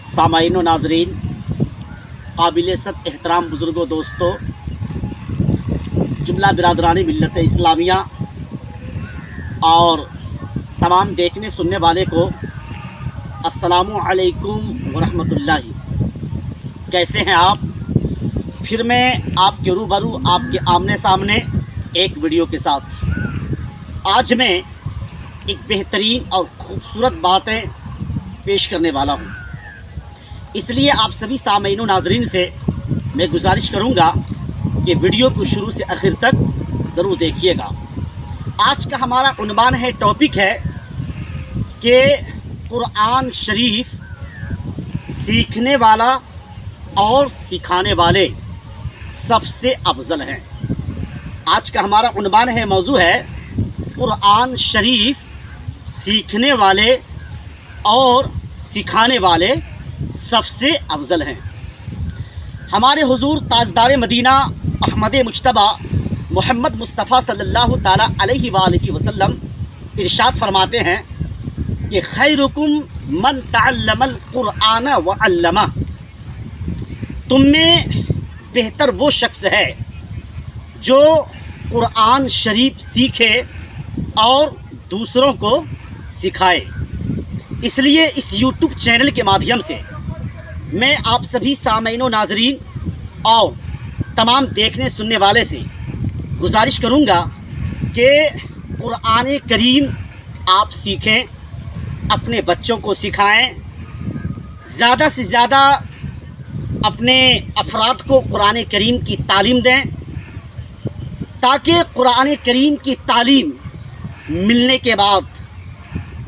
सामाईन व नाजरीन, काबिल सत एहतराम बुज़ुर्गों, दोस्तों, जुमला बिरादरानी मिल्लत इस्लामिया और तमाम देखने सुनने वाले को अस्सलामु अलैकुम वरहमतुल्लाहि। कैसे हैं आप? फिर मैं आपके रूबरू, आपके आमने सामने एक वीडियो के साथ। आज मैं एक बेहतरीन और ख़ूबसूरत बातें पेश करने वाला हूँ, इसलिए आप सभी सामईन व नाज़रीन से मैं गुजारिश करूँगा कि वीडियो को शुरू से आखिर तक ज़रूर देखिएगा। आज का हमारा उन्वान है, टॉपिक है कि कुरान शरीफ सीखने वाला और सिखाने वाले सबसे अफजल हैं। आज का हमारा उन्वान है, मौजू है कुरान शरीफ सीखने वाले और सिखाने वाले सबसे अफजल हैं। हमारे हुजूर ताजदार मदीना अहमद मुज्तबा मोहम्मद मुस्तफ़ा सल्लल्लाहु ताला अलैहि वालैहि वसल्लम इरशाद फरमाते हैं कि खैरुकुम मन तअल्लमल कुरान व अल्लमा। तुम में बेहतर वो शख्स है जो कुरान शरीफ सीखे और दूसरों को सिखाए। इसलिए इस YouTube चैनल के माध्यम से मैं आप सभी सामईन व नाज़रीन और तमाम देखने सुनने वाले से गुजारिश करूंगा कि कुरान करीम आप सीखें, अपने बच्चों को सिखाएं, ज़्यादा से ज़्यादा अपने अफराद को कुरान करीम की तालीम दें, ताकि कुरान करीम की तालीम मिलने के बाद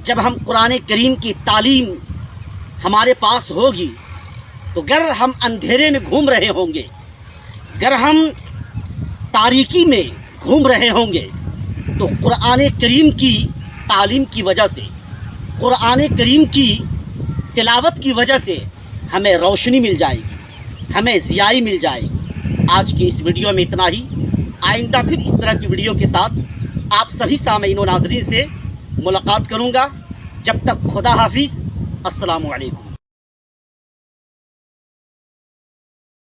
जब हम कुरान करीम की तालीम हमारे पास होगी तो अगर हम अंधेरे में घूम रहे होंगे, अगर हम तारीकी में घूम रहे होंगे, तो कुरान करीम की तालीम की वजह से, कुरान करीम की तिलावत की वजह से हमें रोशनी मिल जाएगी, हमें ज़ियाई मिल जाएगी। आज की इस वीडियो में इतना ही। आइंदा फिर इस तरह की वीडियो के साथ आप सभी सामईन व नाज़रीन से मुलाकात करूँगा। जब तक खुदा हाफिज़, अस्सलामु अलैकुम।